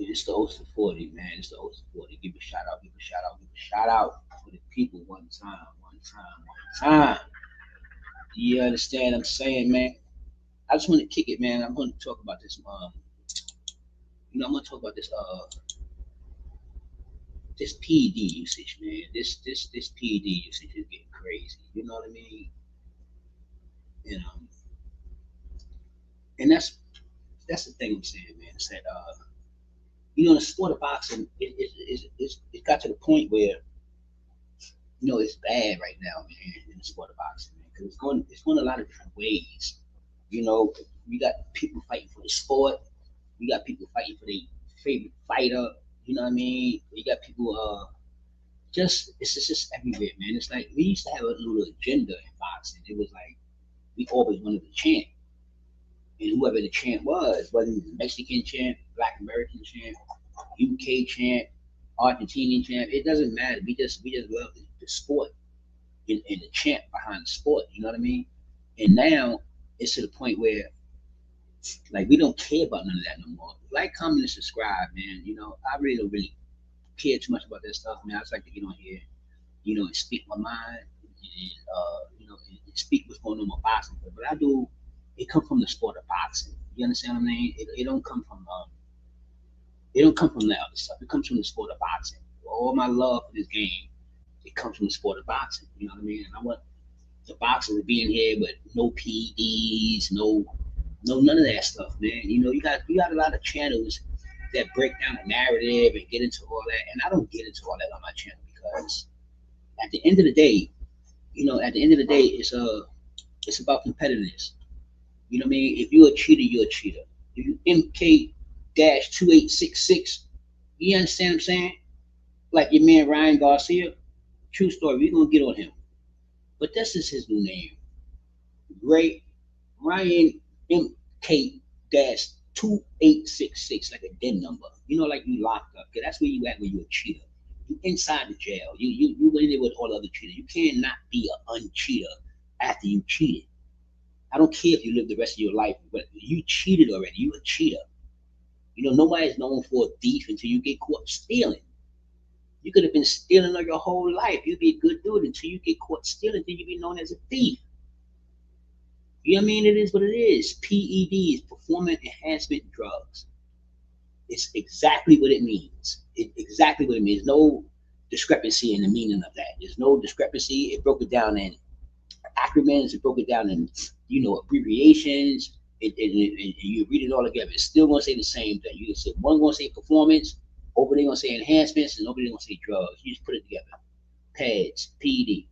It's the Ocean 40, man. It's the Ocean 40. Give a shout out, give a shout out, give a shout out for the people one time, one time, one time. You understand what I'm saying, man? I just want to kick it, man. I'm going to talk about this. I'm going to talk about this PED usage, man. This PED usage is getting crazy. You know what I mean? And and that's the thing I'm saying, man. It's that the sport of boxing, it got to the point where it's bad right now, man, in the sport of boxing, man, because it's going a lot of different ways. You know, we got people fighting for the sport. We got people fighting for their favorite fighter. You know what I mean? We got people it's just everywhere, man. It's like we used to have a little agenda in boxing. It was like we always wanted the champ, and whoever the champ was, whether he was a Mexican champ, Black American champ, UK champ, Argentinian champ, it doesn't matter. We just love the sport and the champ behind the sport. You know what I mean? And now it's to the point where like we don't care about none of that no more. Like, comment, and subscribe, man. I really don't really care too much about that stuff, man. I just like to get on here, and speak my mind and and speak what's going on with boxing. But I do, it come from the sport of boxing. You understand what I mean? It don't come from the other stuff. It comes from the sport of boxing. All my love for this game, it comes from the sport of boxing. You know what I mean? And I want the boxers to be in here with no PEDs, no none of that stuff, man. You got a lot of channels that break down the narrative and get into all that, and I don't get into all that on my channel because at the end of the day, it's about competitiveness. You know what I mean? If you're a cheater, you're a cheater. If you MK-2866, you understand what I'm saying? Like your man Ryan Garcia, true story. We're gonna get on him, but this is his new name, Great Ryan MK dash 2866, like a den number. Like you locked up. 'Cause that's where you at when you're a cheater. You inside the jail. You in there with all the other cheaters. You cannot be an uncheater after you cheated. I don't care if you live the rest of your life, but you cheated already. You a cheater. Nobody's known for a thief until you get caught stealing. You could have been stealing all your whole life. You'd be a good dude until you get caught stealing, then you be known as a thief. You know what I mean? It is what it is. PEDs, performance enhancement drugs. It's exactly what it means. Exactly what it means. No discrepancy in the meaning of that. There's no discrepancy. It broke it down in acronyms. It broke it down in abbreviations. And you read it all together. It's still gonna say the same thing. You can say one gonna say performance, over there gonna say enhancements, and over there gonna say drugs. You just put it together. PEDs, PED.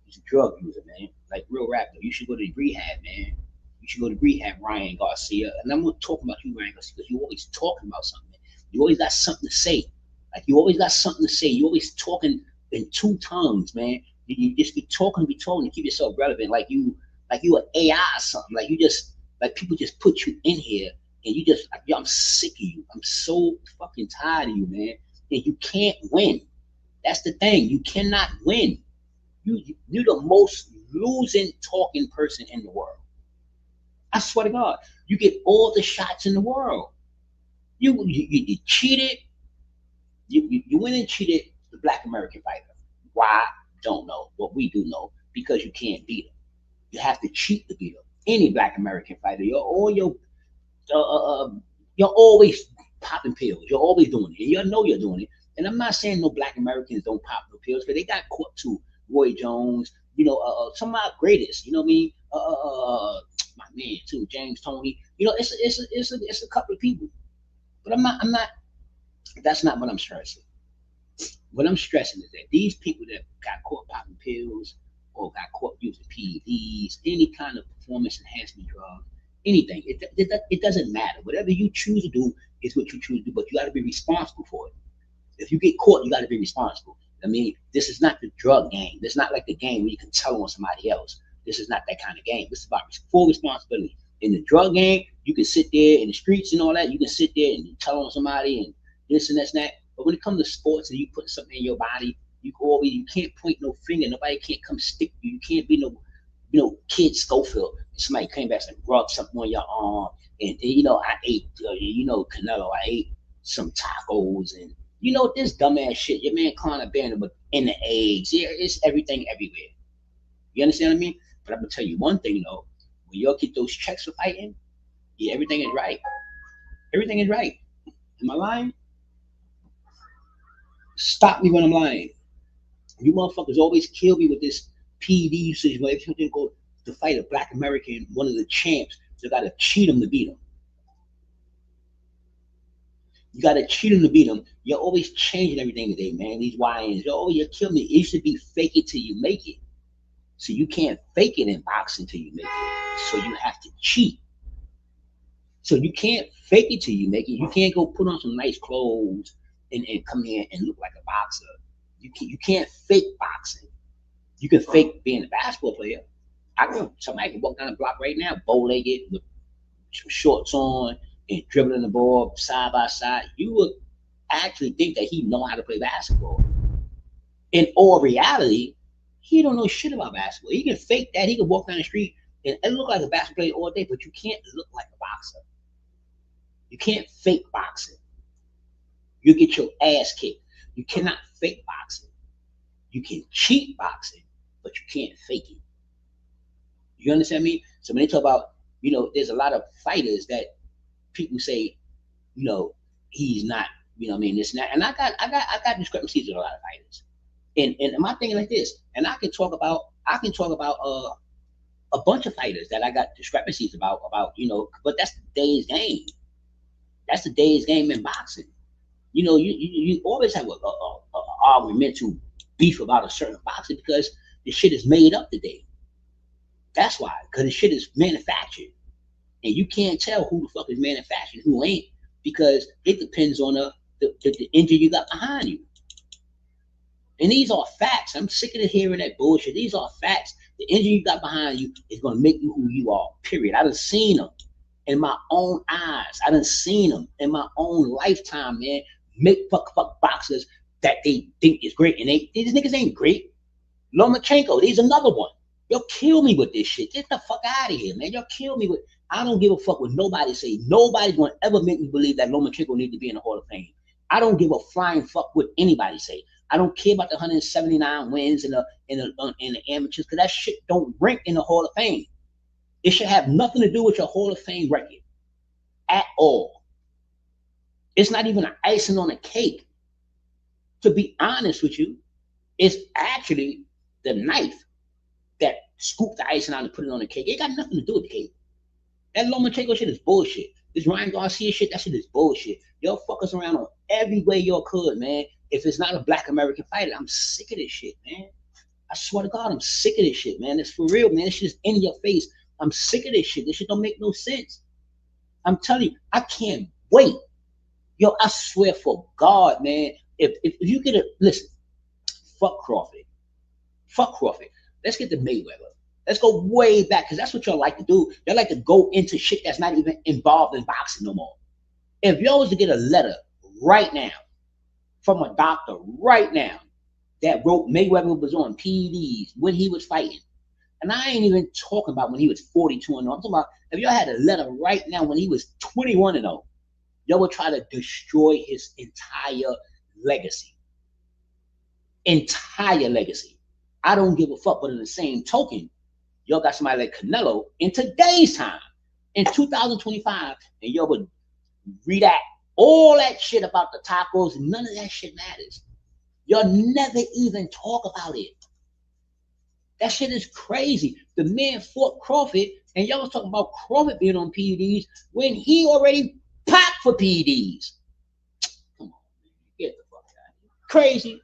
He's a drug user, man. Like real rap though. You should go to rehab, man. You should go to rehab, Ryan Garcia. And I'm gonna talk about you, Ryan Garcia, because you always talking about something. You always got something to say. Like you always got something to say. You always talking in two tongues, man. You just be talking to keep yourself relevant. Like you an AI or something. Like you just like people just put you in here and you just like, yo, I'm sick of you. I'm so fucking tired of you, man. And you can't win. That's the thing. You cannot win. You're the most losing talking person in the world. I swear to God, you get all the shots in the world. You cheated. You went and cheated the Black American fighter. Why? Don't know. What we do know, because you can't beat him. You have to cheat to beat him. Any Black American fighter, you're always popping pills. You're always doing it. You know you're doing it. And I'm not saying no Black Americans don't pop no pills, but they got caught too. Roy Jones, some of our greatest. You know what I mean? My man too, James Tony. It's a couple of people, but I'm not. That's not what I'm stressing. What I'm stressing is that these people that got caught popping pills or got caught using PEDs, any kind of performance enhancement drug, anything, it doesn't matter. Whatever you choose to do is what you choose to do, but you got to be responsible for it. If you get caught, you got to be responsible. I mean, this is not the drug game. This is not like the game where you can tell on somebody else. This is not that kind of game. This is about full responsibility. In the drug game, you can sit there in the streets and all that. You can sit there and tell on somebody and this and that's and that. But when it comes to sports and you put something in your body, you can't point no finger. Nobody can't come stick you. You can't be no kid Schofield. Somebody came back and rubbed something on your arm, and I ate Canelo. I ate some tacos, and you know this dumbass shit. Your man Conor Banner, but in the eggs, yeah, it's everything everywhere. You understand what I mean? But I'm gonna tell you one thing though: when y'all get those checks for fighting, yeah, everything is right. Everything is right. Am I lying? Stop me when I'm lying. You motherfuckers always kill me with this PD usage. But if you didn't go to fight a black American, one of the champs, you gotta cheat him to beat him. You gotta cheat him to beat him. You're always changing everything today, man. These YNs, oh, you kill me. It used to be fake it till you make it. So you can't fake it in boxing till you make it. So you have to cheat. So you can't fake it till you make it. You can't go put on some nice clothes and come in and look like a boxer. You can't fake boxing. You can fake being a basketball player. Somebody can walk down the block right now, bow legged with some shorts on and dribbling the ball side by side. You would actually think that he know how to play basketball. In all reality, he don't know shit about basketball. He can fake that. He can walk down the street and look like a basketball player all day, but you can't look like a boxer. You can't fake boxing. You get your ass kicked. You cannot fake boxing. You can cheat boxing, but you can't fake it. You understand me? So when they talk about, there's a lot of fighters that people say, he's not, what I mean, this and that. And I got discrepancies with a lot of fighters. And my thing is like this, and I can talk about a bunch of fighters that I got discrepancies about, but that's the day's game. That's the day's game in boxing. You always have a argumental beef about a certain boxer because the shit is made up today. That's why, because the shit is manufactured, and you can't tell who the fuck is manufactured, who ain't, because it depends on the injury you got behind you. And these are facts. I'm sick of hearing that bullshit. These are facts. The injury you got behind you is gonna make you who you are. Period. I done seen them in my own eyes. I done seen them in my own lifetime, man. Make fuck boxers that they think is great, and these niggas ain't great. Lomachenko, there's another one. Y'all kill me with this shit. Get the fuck out of here, man. Y'all kill me with. I don't give a fuck what nobody say. Nobody's gonna ever make me believe that Lomachenko need to be in the Hall of Fame. I don't give a flying fuck what anybody say. I don't care about the 179 wins in the amateurs, because that shit don't rank in the Hall of Fame. It should have nothing to do with your Hall of Fame record at all. It's not even an icing on a cake. To be honest with you, it's actually the knife that scooped the icing out and put it on the cake. It got nothing to do with the cake. That Lomachenko shit is bullshit. This Ryan Garcia shit, that shit is bullshit. Y'all fuck us around on every way y'all could, man. If it's not a black American fighter, I'm sick of this shit, man. I swear to God, I'm sick of this shit, man. It's for real, man. This shit is in your face. I'm sick of this shit. This shit don't make no sense. I'm telling you, I can't wait. Yo, I swear for God, man. If you get listen, fuck Crawford. Fuck Crawford. Let's get to Mayweather. Let's go way back, because that's what y'all like to do. Y'all like to go into shit that's not even involved in boxing no more. If y'all was to get a letter right now from a doctor right now that wrote Mayweather was on PEDs when he was fighting, and I ain't even talking about when he was 42 and 0. I'm talking about if y'all had a letter right now when he was 21 and 0, y'all would try to destroy his entire legacy. Entire legacy. I don't give a fuck, but in the same token, y'all got somebody like Canelo in today's time, in 2025, and y'all would redact all that shit about the tacos, and none of that shit matters. Y'all never even talk about it. That shit is crazy. The man fought Crawford, and y'all was talking about Crawford being on PEDs when he already popped for PEDs. Come on, man. Get the fuck out of here. Crazy.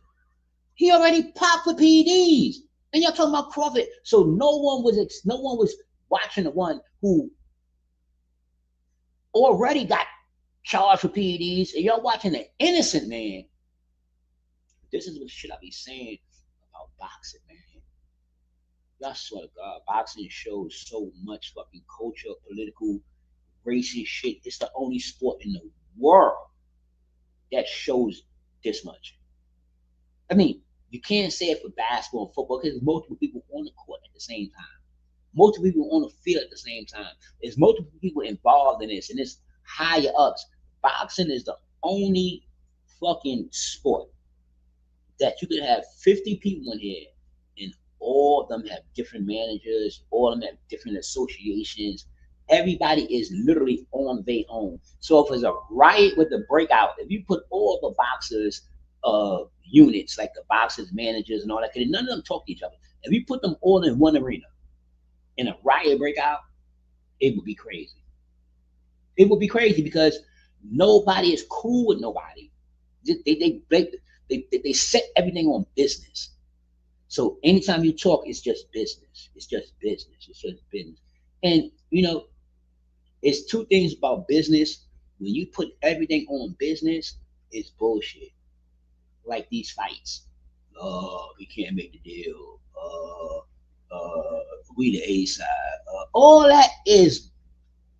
He already popped for PEDs. And y'all talking about Crawford. So no one was watching the one who already got charged for PEDs, and y'all watching an innocent man. This is what should I be saying about boxing, man. Y'all swear to God, boxing shows so much fucking culture, political, racist shit. It's the only sport in the world that shows this much. I mean, you can't say it for basketball and football because there's multiple people on the court at the same time. Multiple people on the field at the same time. There's multiple people involved in this, and it's higher ups. Boxing is the only fucking sport that you could have 50 people in here and all of them have different managers, all of them have different associations. Everybody is literally on their own. So if it's a riot with the breakout, if you put all the boxers units, like the boxers, managers, and all that, none of them talk to each other. If you put them all in one arena and a riot breakout, it would be crazy. It would be crazy because nobody is cool with nobody. They set everything on business. So anytime you talk, it's just business. It's just business. It's just business. And it's two things about business. When you put everything on business, it's bullshit. Like these fights. Oh, we can't make the deal. We the A side. All that is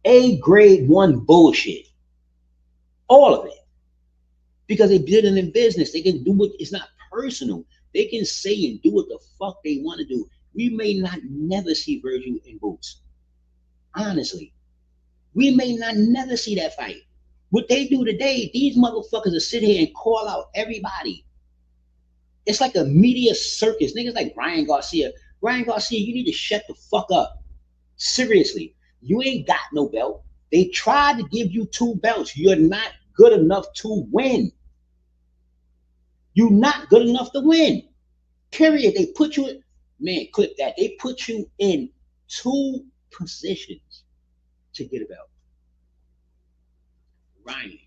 A grade one bullshit. All of it. Because they did it in business. They can do what it's not personal. They can say and do what the fuck they want to do. We may not never see Virgil in boots. Honestly. We may not never see that fight. What they do today, these motherfuckers will sit here and call out everybody. It's like a media circus. Niggas like Ryan Garcia. Ryan Garcia, you need to shut the fuck up. Seriously. You ain't got no belt. They tried to give you 2 belts. You're not good enough to win. You're not good enough to win. Period. They put you in, man, clip that. They put you in 2 positions to get a belt. Ryan,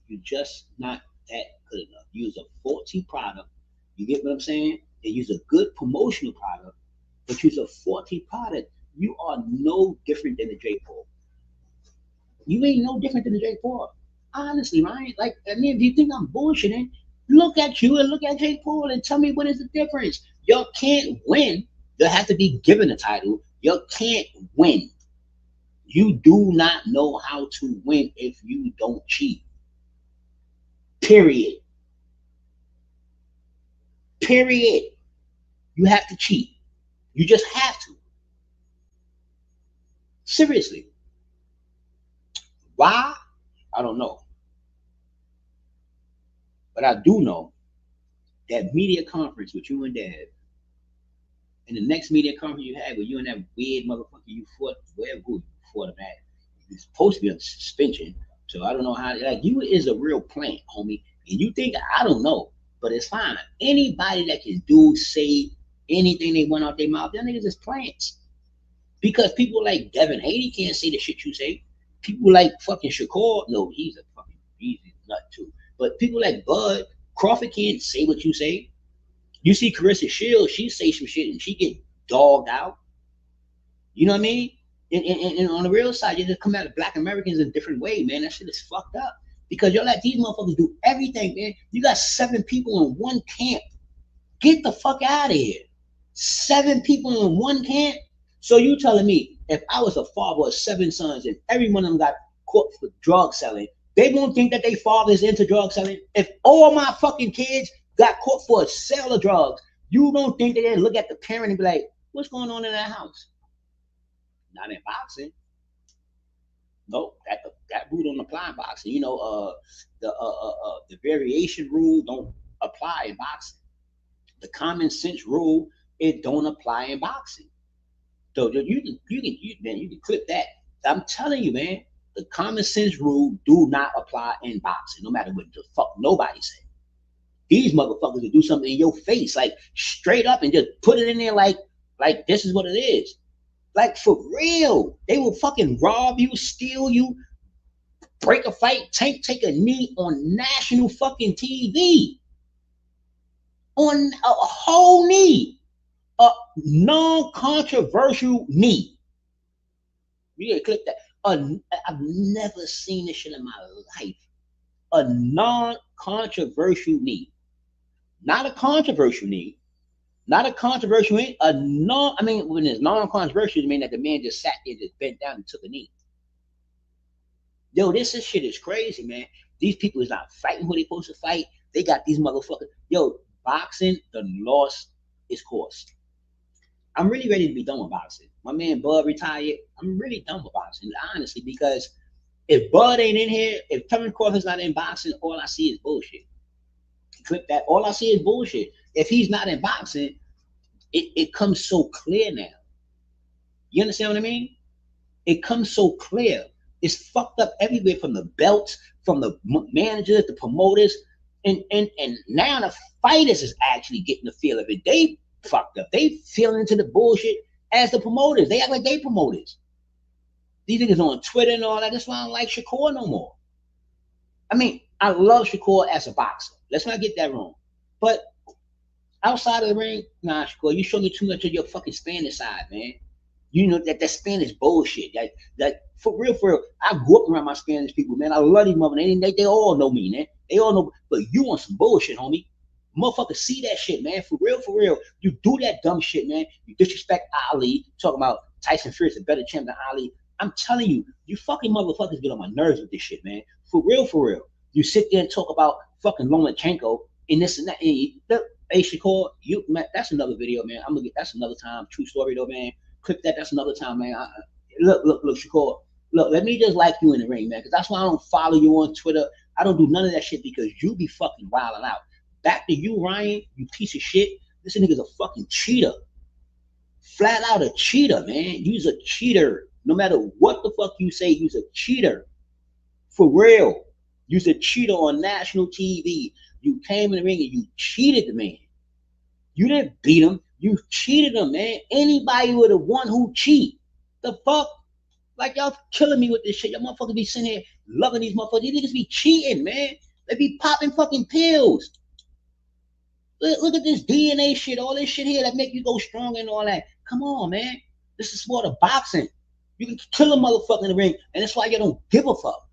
you're just not that good enough. Use a faulty product. You get what I'm saying? They use a good promotional product, but use a faulty product. You are no different than the J. Paul. You ain't no different than the J. Paul. Honestly, Ryan. Like, I mean, if you think I'm bullshitting, look at you and look at J. Paul and tell me what is the difference. You can't win. You have to be given a title. You can't win. You do not know how to win if you don't cheat. Period. Period. You have to cheat. You just have to. Seriously. Why? I don't know. But I do know that media conference with you and Dad, and the next media conference you had with you and that weird motherfucker you fought, wherever you fought him at, you're supposed to be on suspension. So I don't know how, like, you is a real plant, homie. And you think, I don't know, but it's fine. Anybody that can do, say anything they want out their mouth, them niggas is plants. Because people like Devin Haney can't say the shit you say. People like fucking Shakur, no, he's a nut too. But people like Bud Crawford can't say what you say. You see Carissa Shields, she say some shit and she get dogged out. You know what I mean? And on the real side, you just come at Black Americans in a different way, man. That shit is fucked up. Because y'all let these motherfuckers do everything, man. You got 7 people in one camp. Get the fuck out of here. 7 people in one camp? So you telling me if I was a father of 7 sons and every one of them got caught for drug selling, they won't think that their father is into drug selling? If all my fucking kids got caught for a sale of drugs, you don't think that they look at the parent and be like, what's going on in that house? Not in boxing. No, that rule don't apply in boxing. The variation rule don't apply in boxing. The common sense rule, it don't apply in boxing. So you can clip that. I'm telling you, man, the common sense rule do not apply in boxing, no matter what the fuck nobody say. These motherfuckers will do something in your face, like straight up, and just put it in there like this is what it is. Like, for real. They will fucking rob you, steal you, break a fight, take a knee on national fucking TV. On a whole knee. A non-controversial knee. You gotta click that. I've never seen this shit in my life. A non-controversial knee. Not a controversial knee. Not a controversial knee. When it's non-controversial, it means that the man just sat there, just bent down and took a knee. Yo, this shit is crazy, man. These people is not fighting who they supposed to fight. They got these motherfuckers. Yo, boxing, the loss is course. I'm really ready to be done with boxing. My man Bud retired. I'm really done with boxing, honestly, because If Bud ain't in here, if Terrence Crawford's not in boxing, all I see is bullshit. Clip that. All I see is bullshit. If he's not in boxing, it comes so clear now. You understand what I mean? It comes so clear. It's fucked up everywhere from the belts, from the managers, the promoters, and now the fighters is actually getting the feel of it. They fucked up. They feeling into the bullshit as the promoters. They act like they promoters. These niggas on Twitter and all that. That's why I don't like Shakur no more. I mean, I love Shakur as a boxer. Let's not get that wrong. But outside of the ring, nah, Shakur, you show me too much of your fucking Spanish side, man. You know that Spanish bullshit. That for real, I grew up around my Spanish people, man. I love these motherfuckers. They all know me, man. They all know, but you want some bullshit, homie. Motherfuckers see that shit, man. For real. You do that dumb shit, man. You disrespect Ali, talking about Tyson Fury is a better champ than Ali. I'm telling you, you fucking motherfuckers get on my nerves with this shit, man. For real. You sit there and talk about fucking Lomachenko and this and that. Hey, Shakur, man, that's another video, man. I'm gonna get that's another time. True story though, man. Clip that. That's another time, man. Look, Shakur. Look, let me just like you in the ring, man, because that's why I don't follow you on Twitter. I don't do none of that shit because you be fucking wilding out. Back to you, Ryan, you piece of shit. This nigga's a fucking cheater. Flat out a cheater, man. You's a cheater. No matter what the fuck you say, you's a cheater. For real. You's a cheater on national TV. You came in the ring and you cheated the man. You didn't beat him. You cheated him, man. Anybody would have won who cheat. The fuck? Like, y'all killing me with this shit. Y'all motherfuckers be sitting here loving these motherfuckers. These niggas be cheating, man. They be popping fucking pills. Look at this DNA shit, all this shit here that make you go strong and all that. Come on, man. This is sport of boxing. You can kill a motherfucker in the ring, and that's why you don't give a fuck.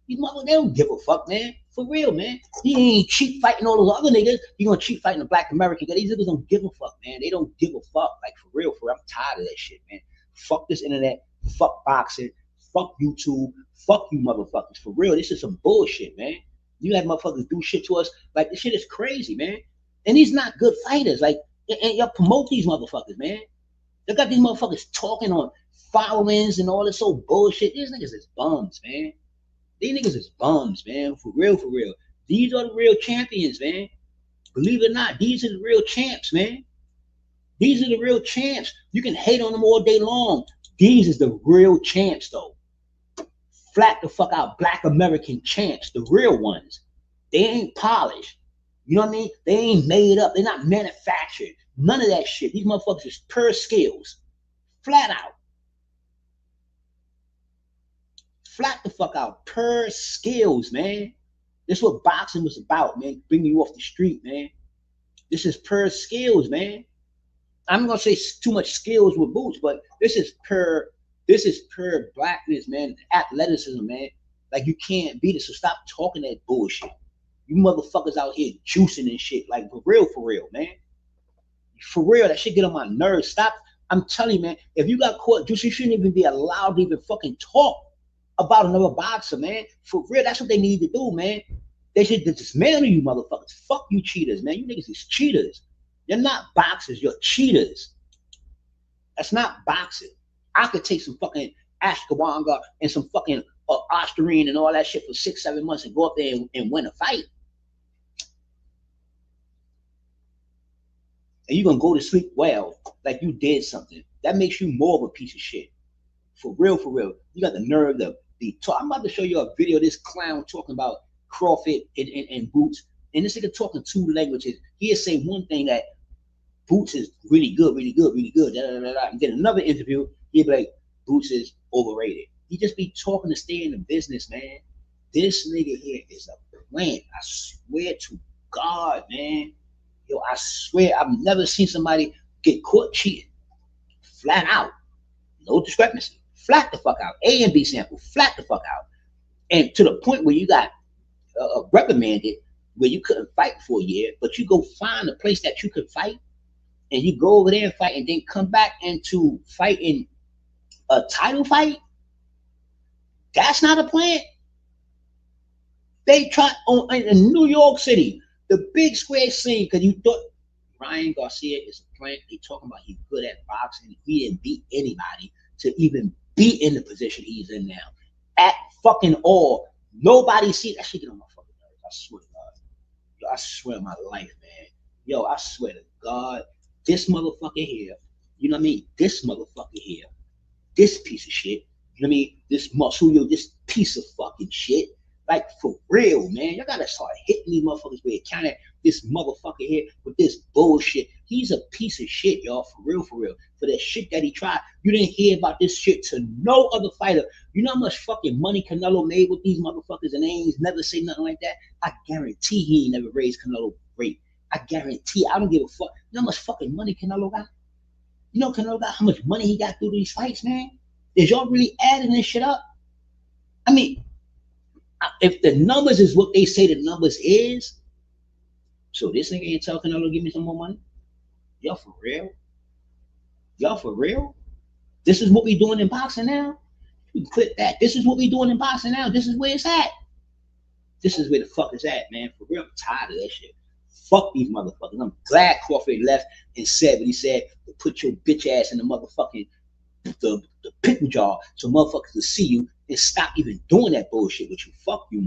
These motherfuckers, they don't give a fuck, man. For real, man. He ain't cheat fighting all those other niggas. He gonna cheat fighting the black American. These niggas don't give a fuck, man. They don't give a fuck. Like, for real. I'm tired of that shit, man. Fuck this internet. Fuck boxing. Fuck YouTube. Fuck you motherfuckers. For real, this is some bullshit, man. You have motherfuckers do shit to us. Like, this shit is crazy, man. And these not good fighters. Like, and y'all promote these motherfuckers, man. They got these motherfuckers talking on followings and all this old bullshit. These niggas is bums, man. These niggas is bums, man. For real. These are the real champions, man. Believe it or not, these are the real champs, man. These are the real champs. You can hate on them all day long. These is the real champs, though. Flat the fuck out black American champs, the real ones. They ain't polished. You know what I mean? They ain't made up. They're not manufactured. None of that shit. These motherfuckers is pure skills. Flat out. Flat the fuck out. Pure skills, man. This is what boxing was about, man. Bringing you off the street, man. This is pure skills, man. I'm not gonna say too much skills with boots, but this is pure blackness, man. Athleticism, man. Like, you can't beat it. So stop talking that bullshit. You motherfuckers out here juicing and shit. Like, for real, man. For real, that shit get on my nerves. Stop. I'm telling you, man, if you got caught juicing, you shouldn't even be allowed to even fucking talk about another boxer, man. For real, that's what they need to do, man. They should dismantle you motherfuckers. Fuck you cheaters, man. You niggas is cheaters. You're not boxers, you're cheaters. That's not boxing. I could take some fucking ashwagandha and some fucking ostarine and all that shit for 6-7 months and go up there and win a fight. And you're gonna go to sleep well, like you did something. That makes you more of a piece of shit. For real. You got the nerve to be talk. I'm about to show you a video of this clown talking about Crawford and Boots. And this nigga talking 2 languages. He'll say one thing that Boots is really good. And then another interview, he'll be like, Boots is overrated. He just be talking to stay in the business, man. This nigga here is a plant. I swear to God, man. Yo, I swear I've never seen somebody get caught cheating. Flat out. No discrepancy. Flat the fuck out. A and B sample. Flat the fuck out. And to the point where you got reprimanded, where you couldn't fight for a year, but you go find a place that you could fight, and you go over there and fight, and then come back into fighting a title fight. That's not a plan. They tried in New York City, the big square scene, because you thought Ryan Garcia is a plant. They talking about he's good at boxing. He didn't beat anybody to even be in the position he's in now. At fucking all. Nobody see that shit get on my fucking nerves. I swear to God. Yo, I swear on my life, man. Yo, I swear to God, this motherfucker here, you know what I mean? This motherfucker here, this piece of shit, you know what I mean? This muscle, yo, this piece of fucking shit. Like for real, man. Y'all gotta start hitting these motherfuckers with a counter this motherfucker here with this bullshit. He's a piece of shit, y'all. For real, for real. For that shit that he tried. You didn't hear about this shit to no other fighter. You know how much fucking money Canelo made with these motherfuckers and they ain't never say nothing like that? I guarantee he ain't never raised Canelo rate. I guarantee. I don't give a fuck. You know how much fucking money Canelo got? You know Canelo got how much money he got through these fights, man? Is y'all really adding this shit up? I mean, if the numbers is what they say the numbers is, so this nigga ain't telling Canelo give me some more money? Y'all for real? Y'all for real? This is what we doing in boxing now? You can clip that. This is what we doing in boxing now. This is where it's at. This is where the fuck it's at, man. For real, I'm tired of that shit. Fuck these motherfuckers. I'm glad Crawford left and said what he said to put your bitch ass in the motherfucking the pickle jar so motherfuckers will see you and stop even doing that bullshit with you. Fuck you,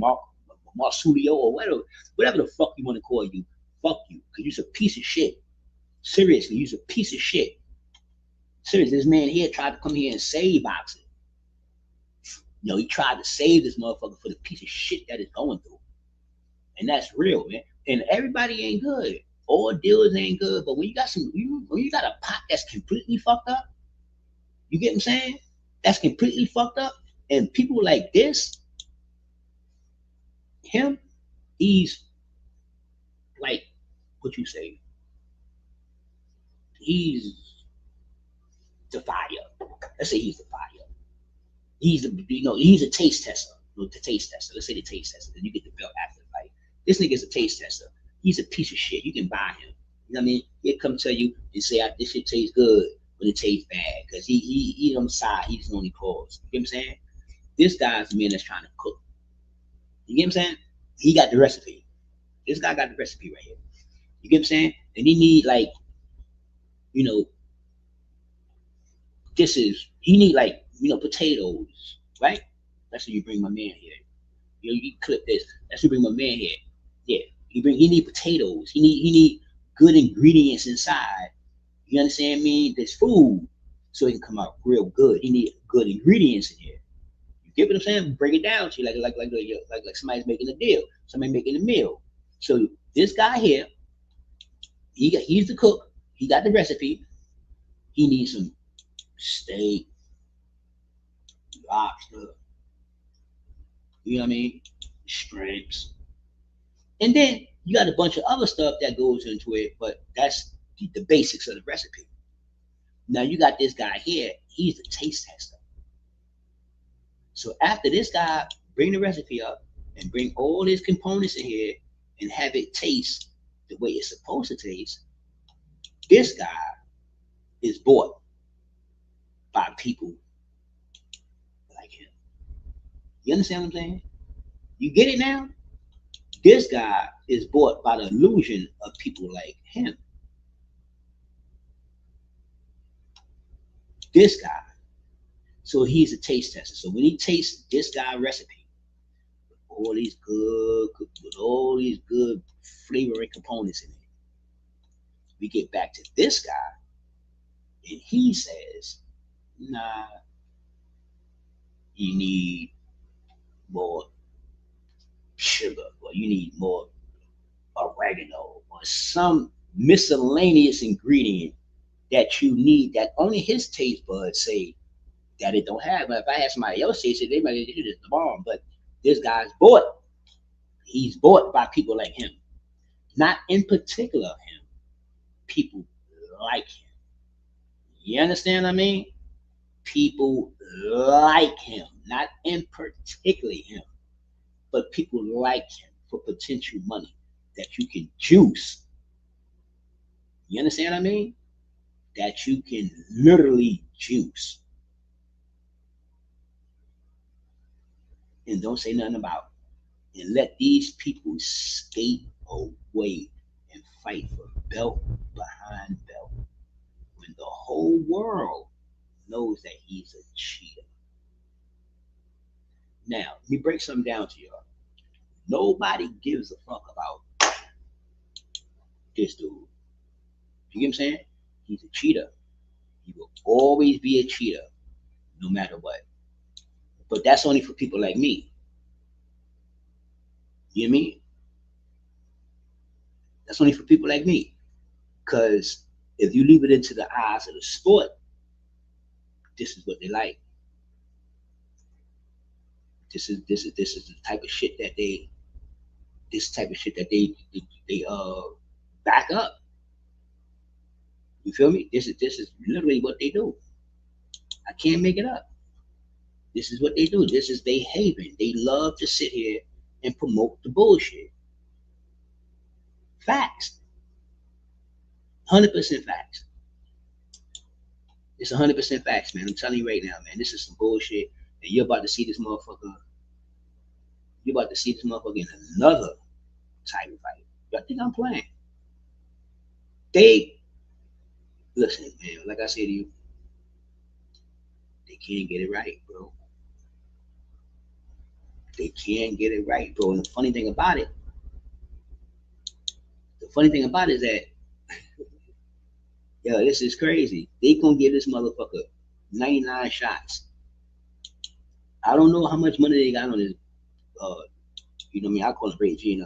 Marsulio or whatever the fuck you want to call you. Fuck you, because you're a piece of shit. Seriously, you're a piece of shit. Seriously, this man here tried to come here and save boxing. You know, he tried to save this motherfucker for the piece of shit that it's going through. And that's real, man. And everybody ain't good. All dealers ain't good. But when you got when you got a pot that's completely fucked up, you get what I'm saying? That's completely fucked up. And people like this, him, he's like what you say. He's the fire. Let's say he's the fire. He's he's a taste tester. The taste tester. Let's say the taste tester. Then you get the belt after the fight. This nigga's a taste tester. He's a piece of shit. You can buy him. You know what I mean? He'll come tell you and say this shit tastes good, but it tastes bad. Because he on the side, he just only pause. You get what I'm saying? This guy's the man that's trying to cook. You get what I'm saying? He got the recipe. This guy got the recipe right here. You get what I'm saying? And he need like, you know, he need like, potatoes, right? That's what you bring my man here. You clip this. That's what you bring my man here. Yeah. He need potatoes. He need good ingredients inside. You understand me? There's food. So it can come out real good. He need good ingredients in here. You get what I'm saying? Break it down to you like somebody's making a deal. Somebody making a meal. So this guy here, he's the cook. He got the recipe. He needs some steak, lobster, you know what I mean? Shrimps. And then you got a bunch of other stuff that goes into it, but that's the basics of the recipe. Now you got this guy here, he's the taste tester. So after this guy bring the recipe up and bring all his components in here and have it taste the way it's supposed to taste, this guy is bought by people like him. You understand what I'm saying? You get it now? This guy is bought by the illusion of people like him. This guy. So he's a taste tester. So when he tastes this guy recipe, with all these good flavoring components in it, we get back to this guy, and he says, nah, you need more sugar, or you need more oregano, or some miscellaneous ingredient that you need that only his taste buds say that it don't have. But if I had somebody else taste it, they might do this the bomb. But this guy's bought. He's bought by people like him. Not in particular him. People like him. You understand what I mean? People like him. Not in particular him. But people like him for potential money that you can juice. You understand what I mean? That you can literally juice. And don't say nothing about it. And let these people skate away and fight for belt behind belt when the whole world knows that he's a cheater. Now, let me break something down to y'all. Nobody gives a fuck about this dude. You get what I'm saying? He's a cheater. He will always be a cheater, no matter what. But that's only for people like me. You know what I mean? That's only for people like me. Because if you leave it into the eyes of the sport, this is what they like. This is the type of shit that they this type of shit that they back up. You feel me? This is literally what they do. I can't make it up. This is what they do. This is they haven. They love to sit here and promote the bullshit. Facts. 100% facts. It's 100% facts, man. I'm telling you right now, man. This is some bullshit. And you're about to see this motherfucker. You're about to see this motherfucker in another title fight. Y'all think I'm playing? They listen, man. Like I said to you, they can't get it right, bro. They can't get it right, bro. And the funny thing about it is that, yo, this is crazy. They gonna give this motherfucker 99 shots. I don't know how much money they got on this. Uh, you know what I mean? I call him Ryagine.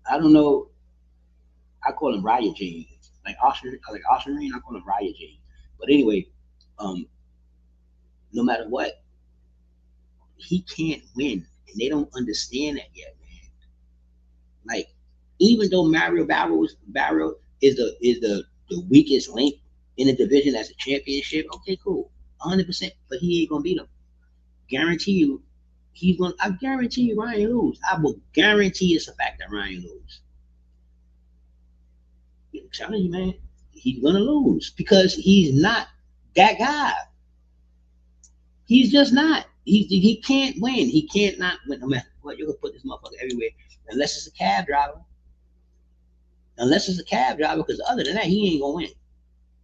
I don't know. I call him Ryagine. Like Austrian, I call him Ryagine. But anyway, um, no matter what, he can't win, and they don't understand that yet, man. Like, even though Barrow is the weakest link in the division as a championship, okay, cool, 100%. But he ain't gonna beat him. Guarantee you, he's gonna. I guarantee you, Ryan lose. I will guarantee it's a fact that Ryan lose. I'm telling you, man, he's gonna lose because he's not that guy. He's just not. He can't win. He can't not win. No matter what, you can put this motherfucker everywhere unless it's a cab driver. Unless it's a cab driver, because other than that, he ain't gonna win.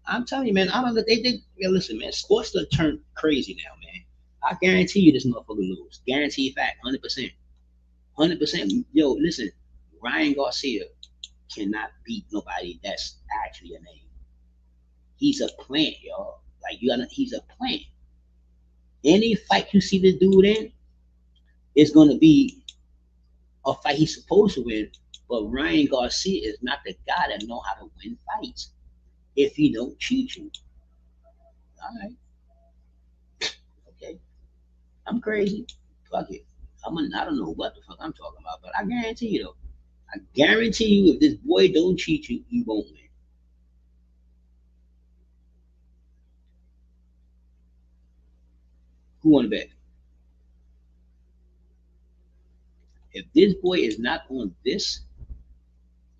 I'm telling you, man. I don't. They. Yeah, listen, man. Sports done turned crazy now, man. I guarantee you, this motherfucker lose. Guarantee fact, 100%, 100%. Yo, listen, Ryan Garcia cannot beat nobody that's actually a name. He's a plant, y'all. Like you gotta. He's a plant. Any fight you see this dude in is gonna be a fight he's supposed to win. But Ryan Garcia is not the guy that know how to win fights if he don't cheat you. All right, okay. I'm crazy. Fuck it. I don't know what the fuck I'm talking about, but I guarantee you though. I guarantee you, if this boy don't cheat you, he won't win. Who won the bet? If this boy is not on this,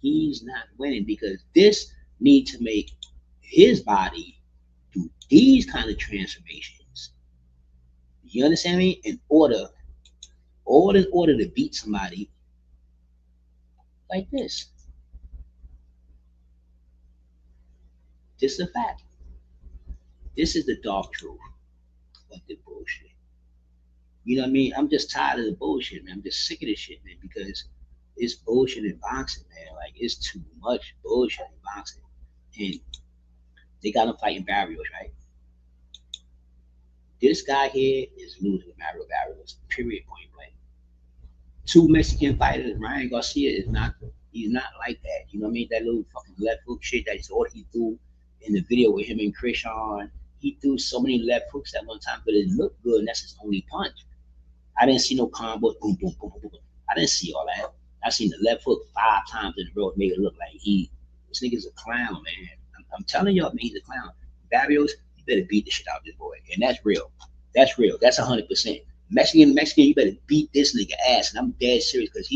he's not winning because this need to make his body do these kind of transformations. You understand me? All in order to beat somebody like this. This is a fact. This is the dark truth of the bullshit. You know what I mean? I'm just tired of the bullshit, man. I'm just sick of this shit, man, because it's bullshit in boxing, man. Like it's too much bullshit in boxing. And they got him fighting Barrios, right? This guy here is losing to Mario Barrios. Period, point blank. Two Mexican fighters, Ryan Garcia is not. He's not like that. You know what I mean? That little fucking left hook shit. That's all he threw in the video with him and Chris on. He threw so many left hooks at one time, but it looked good, and that's his only punch. I didn't see no combos, boom, boom, boom, boom, boom. I didn't see all that. I seen the left hook 5 times in a row, make it look like this nigga's a clown, man. I'm telling y'all, man, he's a clown. Barrios, you better beat the shit out of this boy, and that's real. That's real. That's 100%. Mexican, you better beat this nigga ass, and I'm dead serious because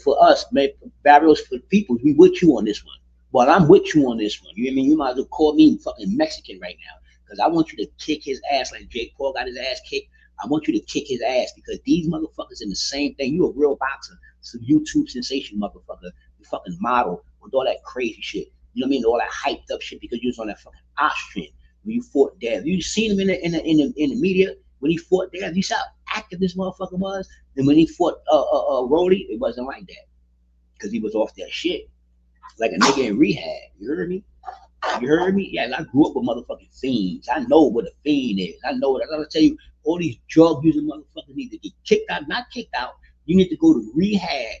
for us, man, Barrios for the people, we with you on this one. Well, I'm with you on this one. You know what I mean? You might as well call me fucking Mexican right now because I want you to kick his ass like Jake Paul got his ass kicked. I want you to kick his ass because these motherfuckers in the same thing. You a real boxer, some YouTube sensation motherfucker, you fucking model with all that crazy shit. You know what I mean? All that hyped up shit because you was on that fucking Austrian. when you fought Dev. You seen him in the media when he fought Dev. You saw how active this motherfucker was. And when he fought Rody, it wasn't like that because he was off that shit like a nigga in rehab. You heard me? You heard me? Yeah, I grew up with motherfucking fiends. I know what a fiend is. I know what I gotta tell you. All these drug using motherfuckers need to get kicked out, not kicked out. You need to go to rehab.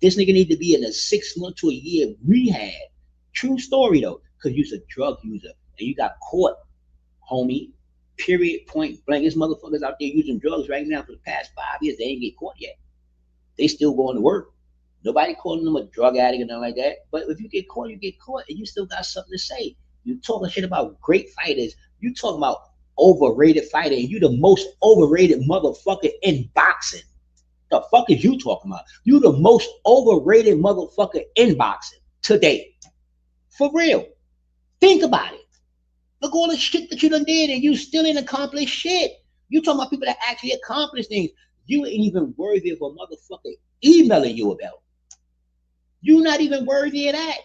This nigga need to be in a 6 month to a year rehab. True story though, because you's a drug user and you got caught, homie. Period. Point blank. There's motherfuckers out there using drugs right now for the past 5 years. They ain't get caught yet. They still going to work. Nobody calling them a drug addict or nothing like that. But if you get caught, you get caught, and you still got something to say. You talking shit about great fighters. You talking about overrated fighter, and you the most overrated motherfucker in boxing. The fuck is you talking about? You the most overrated motherfucker in boxing today. For real. Think about it. Look all the shit that you done did, and you still ain't accomplished shit. You talking about people that actually accomplish things. You ain't even worthy of a motherfucker emailing you about. You not even worthy of that.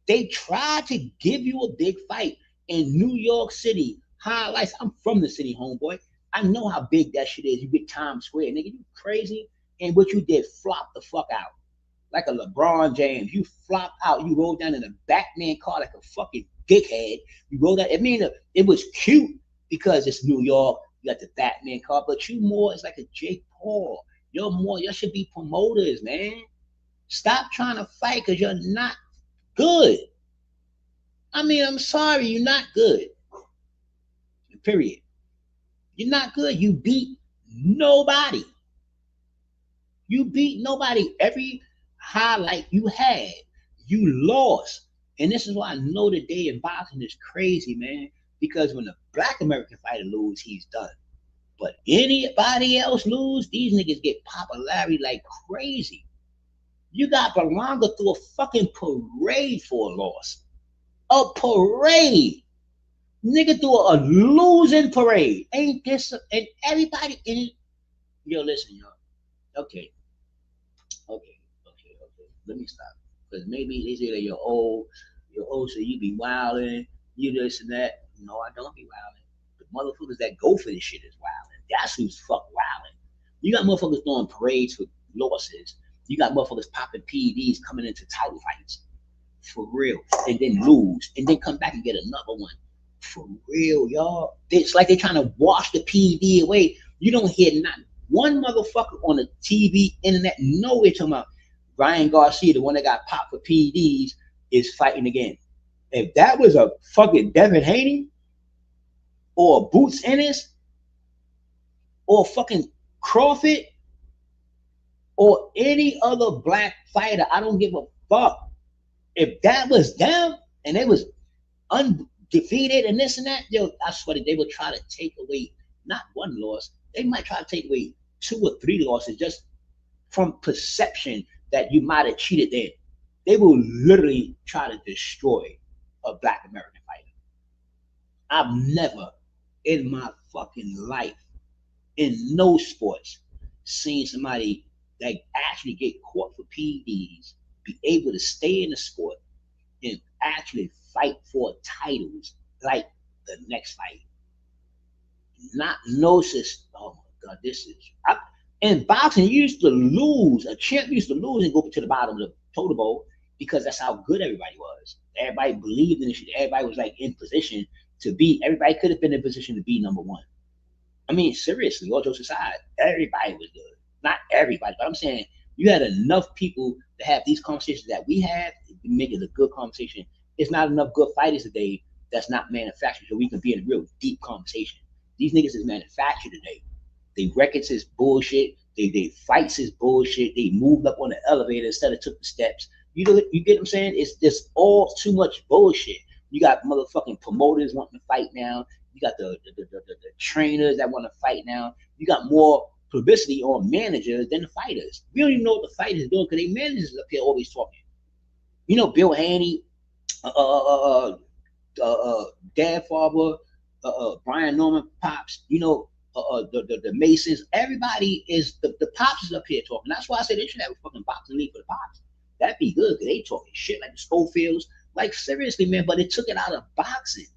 They tried to give you a big fight in New York City. Highlights. I'm from the city, homeboy. I know how big that shit is. You get Times Square, nigga. You crazy? And what you did, flop the fuck out. Like a LeBron James. You flop out. You rolled down in a Batman car like a fucking dickhead. You rolled out. I mean, it was cute because it's New York. You got the Batman car, but you more, it's like a Jake Paul. You're more, you should be promoters, man. Stop trying to fight because you're not good. I mean, I'm sorry, you're not good. Period. You're not good. You beat nobody. You beat nobody. Every highlight you had, you lost. And this is why I know the day in boxing is crazy, man. Because when the black American fighter lose, he's done. But anybody else lose, these niggas get popularity like crazy. You got Berlanga through a fucking parade for a loss. A parade. Nigga through a losing parade. Ain't this and everybody in it? Yo, listen, y'all. Okay. Okay. Let me stop. Because maybe they say that you're old, so you be wilding, you this and that. No, I don't be wilding. The motherfuckers that go for this shit is wilding. That's who's fuck wilding. You got motherfuckers throwing parades for losses. You got motherfuckers popping PEDs coming into title fights. For real. And then lose. And then come back and get another one. For real, y'all. It's like they're trying to wash the PED away. You don't hear not one motherfucker on the TV, internet, nowhere talking about Ryan Garcia, the one that got popped for PEDs, is fighting again. If that was a fucking Devin Haney or Boots Ennis or fucking Crawford or any other black fighter, I don't give a fuck. If that was them and they was undefeated and this and that, yo, I swear that they would try to take away not one loss, they might try to take away 2 or 3 losses just from perception that you might have cheated them. They will literally try to destroy a black American fighter. I've never in my fucking life, in no sports, seen somebody that actually get caught for PEDs, be able to stay in the sport and actually fight for titles like the next fight. Not no system. Oh my God, this is. In boxing, you used to lose. A champ used to lose and go to the bottom of the totem pole because that's how good everybody was. Everybody believed in this shit. Everybody was like in position to be. Everybody could have been in position to be number one. I mean, seriously, all jokes aside, everybody was good. Not everybody, but I'm saying you had enough people to have these conversations that we have to make it a good conversation. It's not enough good fighters today that's not manufactured so we can be in a real deep conversation. These niggas is manufactured today. They records is bullshit. They fights is bullshit. They moved up on the elevator instead of took the steps. You know, you get what I'm saying? It's just all too much bullshit. You got motherfucking promoters wanting to fight now. You got the trainers that want to fight now. You got more publicity on managers than the fighters. We don't even know what the fighters are doing because they managers up here always talking. You know, Bill Haney, Dad Farber, Brian Norman, Pops, you know, the Masons, everybody is, the Pops is up here talking. That's why I said they should have a fucking boxing league for the Pops. That'd be good because they talking shit like the Schofields. Like, seriously, man, but it took it out of boxing.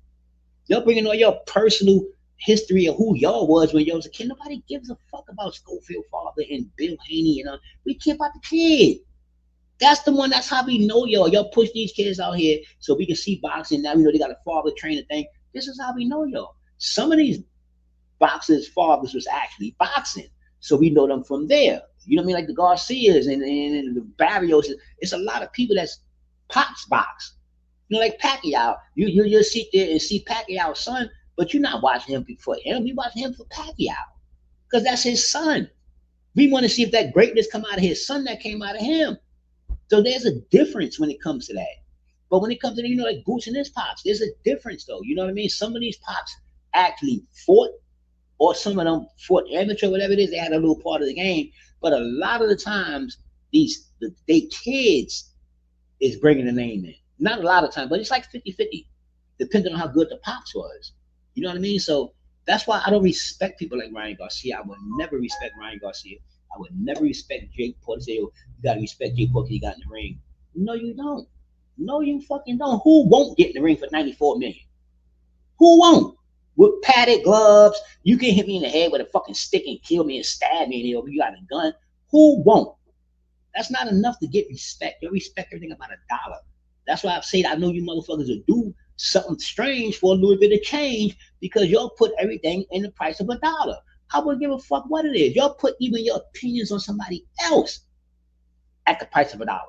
Y'all bringing all your personal history of who y'all was when y'all was a kid. Nobody gives a fuck about Schofield father and Bill Haney and we care about the kid. That's the one. That's how we know y'all. Y'all push these kids out here so we can see boxing. Now we know they got a father trainer thing. This is how we know y'all. Some of these boxers' fathers was actually boxing, so we know them from there. You know what I mean? Like the Garcias and the Barrios. It's a lot of people that's pops box. You know, like Pacquiao. You'll sit there and see Pacquiao's son, but you're not watching him for him. You watching him for Pacquiao because that's his son. We want to see if that greatness come out of his son that came out of him. So there's a difference when it comes to that. But when it comes to, like Goose and his pops, there's a difference though. You know what I mean? Some of these pops actually fought, or some of them fought amateur, whatever it is, they had a little part of the game. But a lot of the times, they kids is bringing the name in. Not a lot of times, but it's like 50-50, depending on how good the pops was. You know what I mean? So that's why I don't respect people like Ryan Garcia. I would never respect Ryan Garcia. I would never respect Jake Paul. Say, oh, you gotta respect Jake Paul because he got in the ring. No, you don't. No, you fucking don't. Who won't get in the ring for $94 million? Who won't? With padded gloves, you can hit me in the head with a fucking stick and kill me and stab me, and you got a gun. Who won't? That's not enough to get respect. You respect everything about $1. That's why I've said I know you motherfuckers will do something strange for a little bit of change because y'all put everything in the price of $1. I wouldn't give a fuck what it is. Y'all put even your opinions on somebody else at the price of $1.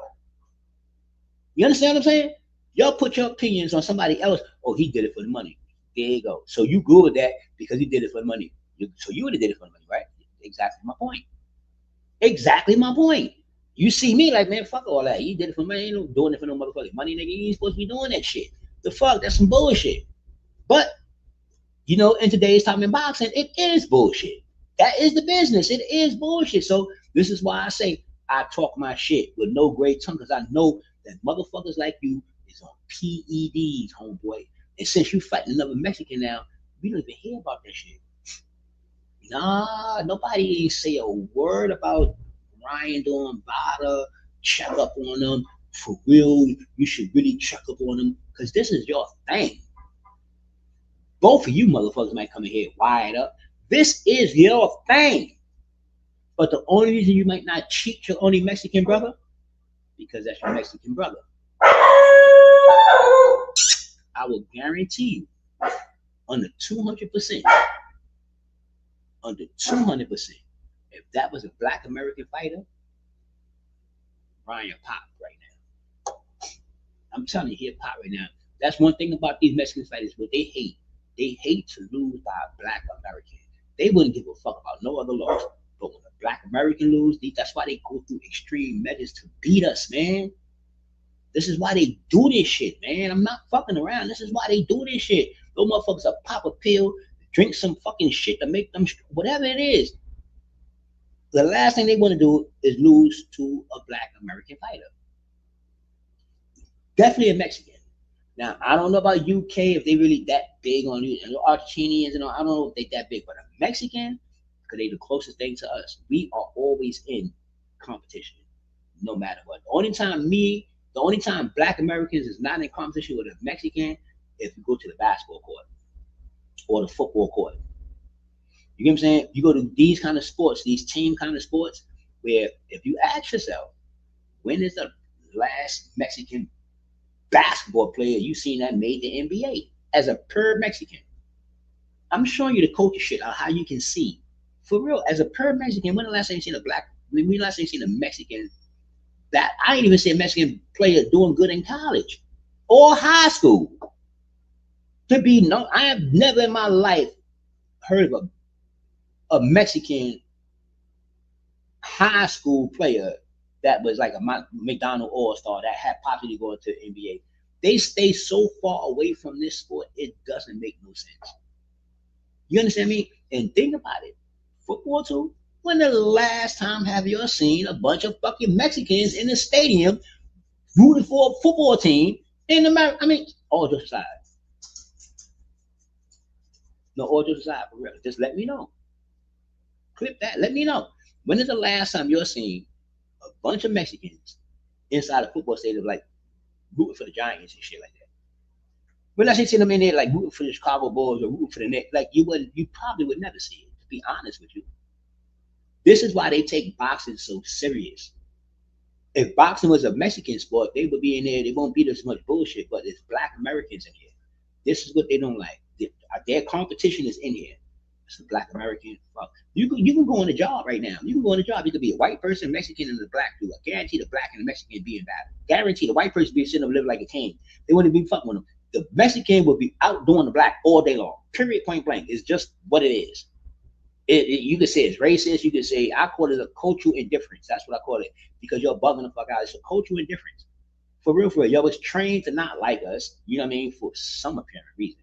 You understand what I'm saying? Y'all put your opinions on somebody else. Oh, he did it for the money. There you go. So you good with that because he did it for the money. So you would have did it for the money, right? Exactly my point. Exactly my point. You see me like, man, fuck all that. You did it for money. Ain't no doing it for no motherfucking money, nigga. You ain't supposed to be doing that shit. The fuck? That's some bullshit. But, in today's time in boxing, it is bullshit. That is the business. It is bullshit. So this is why I say I talk my shit with no great tongue because I know that motherfuckers like you is on PEDs, homeboy. And since you fighting another Mexican now, we don't even hear about that shit. Nah, nobody ain't say a word about Ryan doing Bada, check up on them. For real, you should really check up on them because this is your thing. Both of you motherfuckers might come in here wired up. This is your thing. But the only reason you might not cheat your only Mexican brother, because that's your Mexican brother. I will guarantee you, under 200%, if that was a black American fighter, Ryan pop right now. I'm telling you, he'll pop right now. That's one thing about these Mexican fighters, what they hate. They hate to lose by a black American. They wouldn't give a fuck about no other loss. But when a black American lose, that's why they go through extreme measures to beat us, man. This is why they do this shit, man. I'm not fucking around. This is why they do this shit. Those motherfuckers will pop a pill, drink some fucking shit to make them, whatever it is. The last thing they want to do is lose to a black American fighter. Definitely a Mexican. Now, I don't know about UK if they really that big on you. Argentinians, I don't know if they that big, but a Mexican, because they the closest thing to us. We are always in competition, no matter what. The only time black Americans is not in competition with a Mexican if you go to the basketball court or the football court. You get what I'm saying? You go to these kind of sports, these team kind of sports, where if you ask yourself, when is the last Mexican basketball player you seen that made the NBA as a pure Mexican? I'm showing you the culture shit on how you can see. For real, as a pure Mexican, when the last time you seen when the last time you seen a Mexican that I ain't even see a Mexican player doing good in college or high school? I have never in my life heard of a Mexican high school player that was like a McDonald All-Star that had possibly going to the NBA. They stay so far away from this sport, it doesn't make no sense. You understand me? And think about it. Football too. When the last time have you seen a bunch of fucking Mexicans in the stadium rooting for a football team in America? I mean, all jokes aside. No, all jokes aside, for real. Just let me know. Clip that. Let me know. When is the last time you're seeing a bunch of Mexicans inside a football stadium like rooting for the Giants and shit like that? But let's say see them in there like rooting for the Chicago Bulls or rooting for the Knicks. Like you probably would never see it. To be honest with you, this is why they take boxing so serious. If boxing was a Mexican sport, they would be in there. They won't be this much bullshit. But it's Black Americans in here. This is what they don't like. Their competition is in here. It's a Black American. Fuck. You can go on a job right now. You can go on a job. You could be a white person, Mexican, and a black dude. I guarantee the black and the Mexican be in battle. Guarantee the white person be sitting up living like a king. They wouldn't be fucking with them. The Mexican would be out doing the black all day long. Period. Point blank. It's just what it is. You could say it's racist. You could say I call it a cultural indifference. That's what I call it because you're bugging the fuck out. It's a cultural indifference. For real, for real. Y'all was trained to not like us. You know what I mean? For some apparent reason.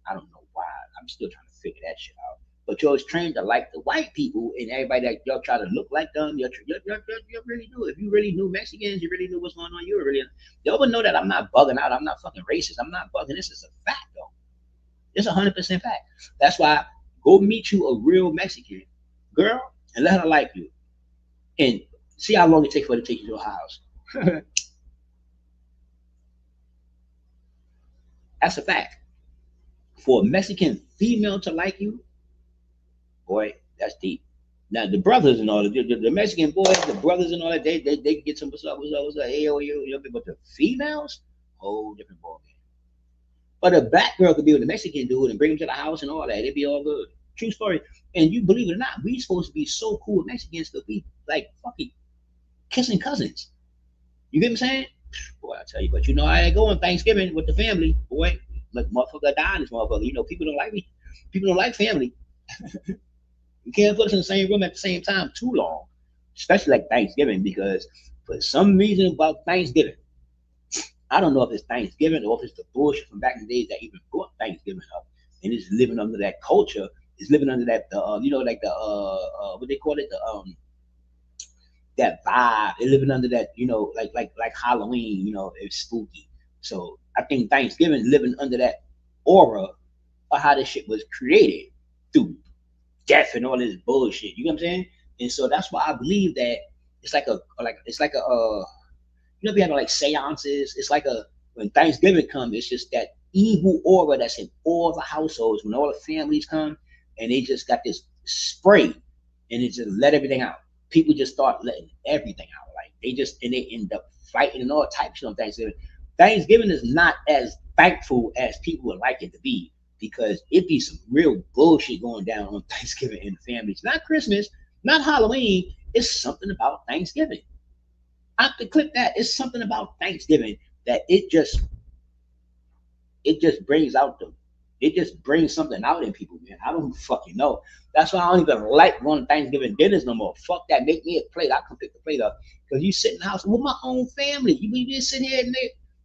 I don't know why. I'm still trying to figure that shit out. But y'all was trained to like the white people and everybody that y'all try to look like them. You really do. If you really knew Mexicans, you really knew what's going on. You really, y'all would know that I'm not bugging out. I'm not fucking racist. I'm not bugging. This is a fact, though. It's 100% fact. That's why go meet you a real Mexican girl and let her like you, and see how long it takes for her to take you to her house. That's a fact. For a Mexican female to like you, boy, that's deep. Now the brothers and all the Mexican boys, the brothers and all that, they get some what's up, hey yo, but the females, whole different ball game. But a black girl could be with a Mexican dude and bring him to the house and all that. It'd be all good. True story. And you believe it or not, we supposed to be so cool with Mexicans that we like fucking kissing cousins. You get what I'm saying? Boy, I tell you, but you know how I go on Thanksgiving with the family, boy. Like motherfucker dying this motherfucker. You know, people don't like me. People don't like family. You can't put us in the same room at the same time too long, especially like Thanksgiving, because for some reason about Thanksgiving, I don't know if it's Thanksgiving or if it's the bullshit from back in the days that even brought Thanksgiving up, and it's living under that culture. It's living under that, like the what they call it, the that vibe. They're living under that, like Halloween. You know, it's spooky. So I think Thanksgiving is living under that aura of how this shit was created through death and all this bullshit. You know what I'm saying? And so that's why I believe that it's like we have like seances. It's like when Thanksgiving comes, it's just that evil aura that's in all the households when all the families come and they just got this spray and it just let everything out. People just start letting everything out. Like they end up fighting and all types of Thanksgiving. Thanksgiving is not as thankful as people would like it to be because it be some real bullshit going down on Thanksgiving in the families. Not Christmas, not Halloween. It's something about Thanksgiving. I have to clip that. It's something about Thanksgiving that it just brings out it just brings something out in people, man. I don't fucking know. That's why I don't even like going to Thanksgiving dinners no more. Fuck that. Make me a plate. I can pick the plate up because you sit in the house with my own family. You be just sitting here and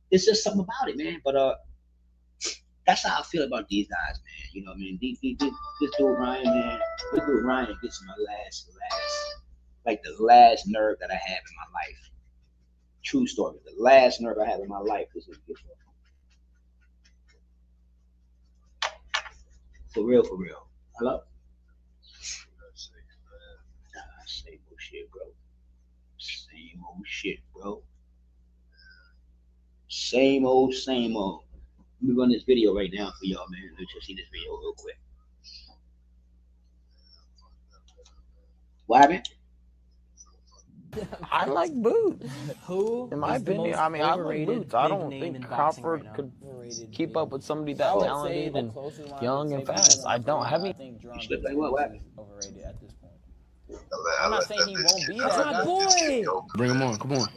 it's just something about it, man. But that's how I feel about these guys, man. You know what I mean? This dude Ryan, man. This dude Ryan gets my like the last nerve that I have in my life. True story. The last nerve I have in my life is this one. For real, for real. Hello? Same old shit, bro. Same old shit, bro. Same old, same old. Let me run this video right now for y'all, man. Let's just see this video real quick. What happened? I like Boots. Who? In my is the opinion, most I mean, I like overrated Boots. I big don't name think in boxing right Crawford now? could Overrated keep big up name. with somebody I that would say talented the and closest one I would young say and would be fast. I John don't Jones. have I any. think You John slipped beats like what? What Boots happened? is overrated at this point. I I'm not let saying that he bitch won't get be I that let guy. that bitch get Boy. killed. Bring him on. Come on.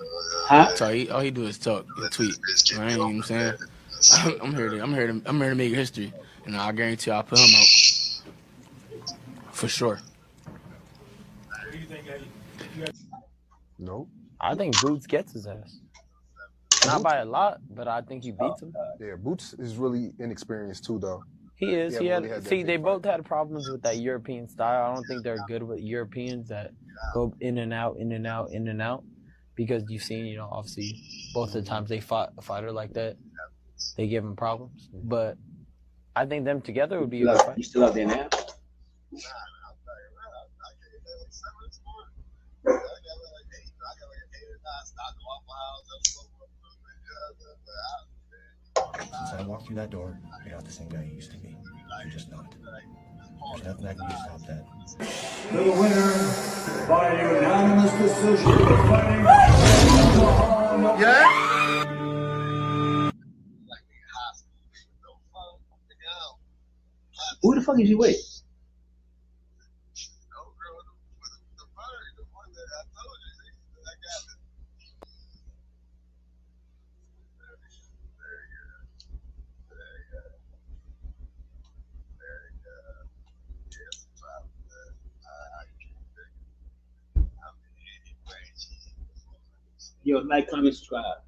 Huh? All he do is talk I and let that tweet. bitch get I ain't, you know what I'm killed, saying? man. So, I'm here to make history. And I guarantee I'll put him out. For sure. Nope. I think Boots gets his ass. Not Boots, by a lot, but I think he beats him. yeah, Boots is really inexperienced too, though. He He is. He haven't really had. had that See, big they fight. both had problems with that European style. I don't think they're good with Europeans that go in and out, in and out, in and out. Because you've seen, obviously, both the times they fought a fighter like that, they give him problems. But I think them together would be a good fight. You still up there, man? Since I walked through that door, you're not the same guy you used to be. You're just not. There's nothing I can do to stop that. The winner by unanimous decision fighting. Yeah. Who the fuck is you with? Yo, like, comment, subscribe.